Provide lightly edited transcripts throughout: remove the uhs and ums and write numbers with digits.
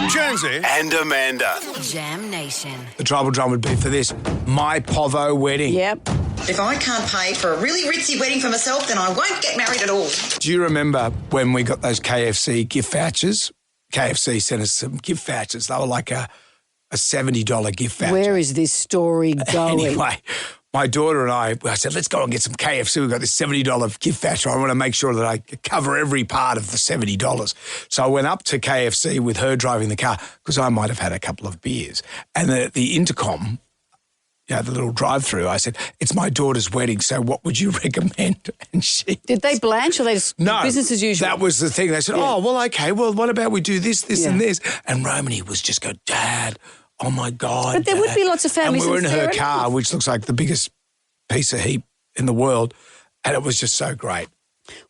Jonesy and Amanda. Jam Nation. The tribal drum would be for this. My Povo wedding. Yep. If I can't pay for a really ritzy wedding for myself, then I won't get married at all. Do you remember when we got those KFC gift vouchers? KFC sent us some gift vouchers. They were like a $70 gift voucher. Where is this story going? Anyway, my daughter and I said, let's go and get some KFC. We've got this $70 gift voucher. I want to make sure that I cover every part of the $70. So I went up to KFC with her driving the car because I might have had a couple of beers. And the intercom, the little drive-through, I said, it's my daughter's wedding, so what would you recommend? And she... Did they blanch or they just business as usual? That was the thing. They said, okay, what about we do this, and this? And Romany was just go, Dad, oh my God. But there would be lots of families. And we were in her fair car, enough. which looks like the biggest piece of heap in the world, and it was just so great.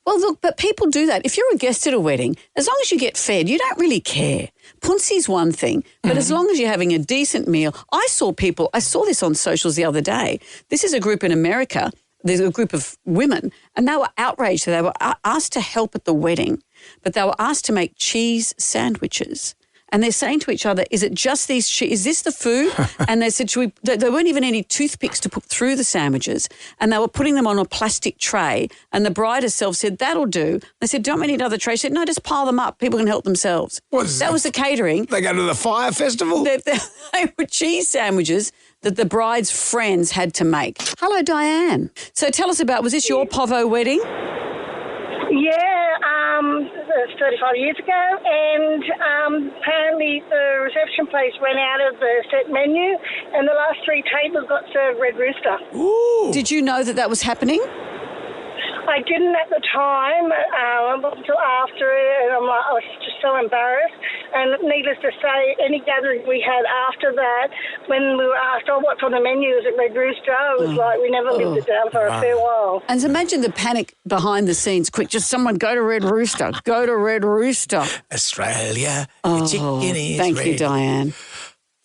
Well, look, but people do that. If you're a guest at a wedding, as long as you get fed, you don't really care. Punsi's one thing, but as long as you're having a decent meal. I saw this on socials the other day. This is a group in America. There's a group of women, and they were outraged. They were asked to help at the wedding, but they were asked to make cheese sandwiches. And they're saying to each other, is it just these cheese? Is this the food? And they said, there weren't even any toothpicks to put through the sandwiches. And they were putting them on a plastic tray. And the bride herself said, that'll do. They said, don't we need another tray? She said, no, just pile them up. People can help themselves. That was the catering. They go to the fire festival? They were cheese sandwiches that the bride's friends had to make. Hello, Diane. So tell us was this your Povo wedding? Yeah, 35 years ago, and apparently the reception place ran out of the set menu, and the last 3 tables got served Red Rooster. Ooh. Did you know that was happening? I didn't at the time, until after it, and I was just so embarrassed. And needless to say, any gathering we had after that, when we were asked, what's on the menu, is it Red Rooster? It was like we never lived it down for a fair while. And so imagine the panic behind the scenes. Quick, just someone go to Red Rooster. Go to Red Rooster. Australia, the chicken is Thank ready. you, Diane.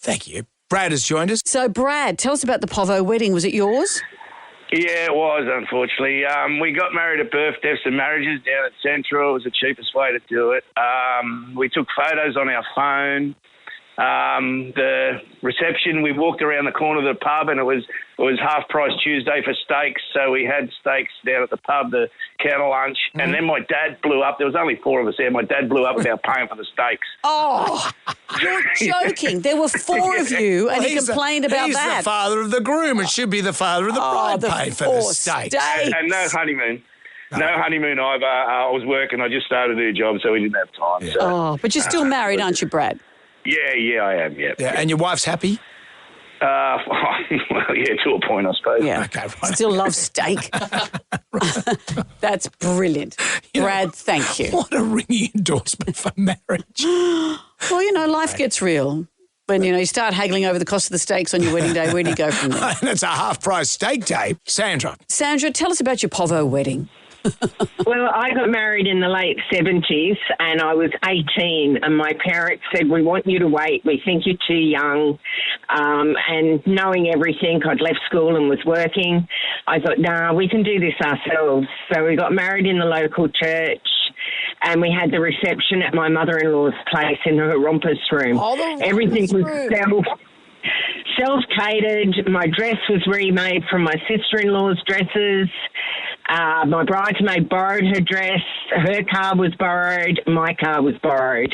Thank you. Brad has joined us. So, Brad, tell us about the Povo wedding. Was it yours? Yeah, it was, unfortunately. We got married at birth, deaths and marriages down at Central. It was the cheapest way to do it. We took photos on our phone. The reception, we walked around the corner of the pub, and it was half price Tuesday for steaks. So we had steaks down at the pub, the counter lunch. And then my dad blew up. There was only 4 of us there. My dad blew up about paying for the steaks. Oh, you're joking. There were 4 of you, and he complained about he's that. He's the father of the groom. It should be the father of the bride paying for the steaks. And no honeymoon. No honeymoon either. I was working. I just started a new job, so we didn't have time. Yeah. So. But you're still married, aren't you, Brad? Yeah, I am, yeah. And your wife's happy? Well, yeah, to a point, I suppose. Yeah. Okay, right. Still love steak. That's brilliant. Brad, thank you. What a ringing endorsement for marriage. Well, life gets real. When, you start haggling over the cost of the steaks on your wedding day, where do you go from there? And it's a half-price steak day. Sandra, tell us about your Povo wedding. Well, I got married in the late 70s and I was 18 and my parents said, we want you to wait. We think you're too young. And knowing everything, I'd left school and was working. I thought, nah, we can do this ourselves. So we got married in the local church and we had the reception at my mother-in-law's place in her rompers room. Everything was self-catered. My dress was remade from my sister-in-law's dresses. My bridesmaid borrowed her dress. Her car was borrowed. My car was borrowed.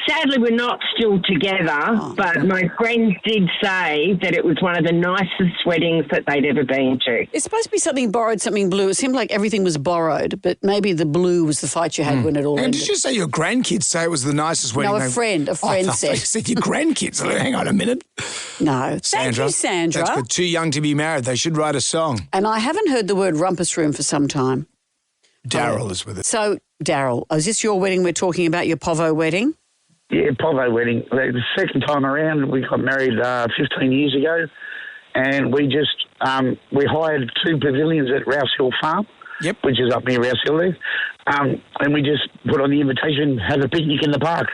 Sadly, we're not still together, but my friends did say that it was one of the nicest weddings that they'd ever been to. It's supposed to be something borrowed, something blue. It seemed like everything was borrowed, but maybe the blue was the fight you had when it all ended. And did you say your grandkids say it was the nicest wedding? No, a friend said. You said your grandkids. Hang on a minute. No. Sandra, Thank you, Sandra. That's good. Too young to be married. They should write a song. And I haven't heard the word rumpus room for some time. Daryl is with us. So, Daryl, is this your wedding we're talking about, your Povo wedding? Yeah, Povo wedding. The second time around, we got married 15 years ago, and we just we hired 2 pavilions at Rouse Hill Farm, which is up near Rouse Hill there, and we just put on the invitation, have a picnic in the park.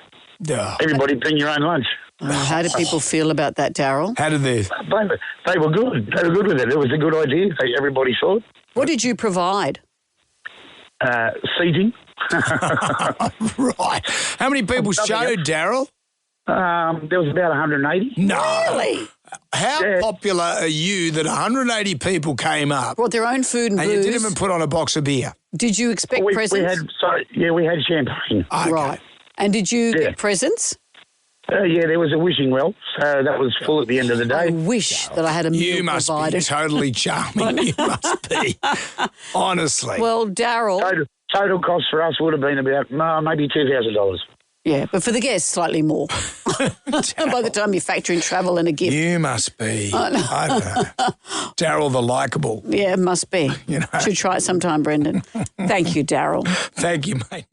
Everybody bring your own lunch. How did people feel about that, Daryl? How did they? They were good. They were good with it. It was a good idea. Everybody saw it. What did you provide? Seating. Right. How many people showed, Daryl? There was about 180. No. Really? How popular are you that 180 people came up Brought their own food and and booze. you didn't even put on a box of beer? Did you expect We presents? had champagne. Okay. Right. And did you get presents? There was a wishing well, so that was full at the end of the I day. wish that I had a meal You must provided. be totally charming. You must be. Honestly. Well, Daryl. Total cost for us would have been about maybe $2,000. Yeah, but for the guests, slightly more. By the time you factor in travel and a gift. You must be. I don't know. Daryl the likeable. Yeah, it must be. You know. Should try it sometime, Brendan. Thank you, Daryl. Thank you, mate.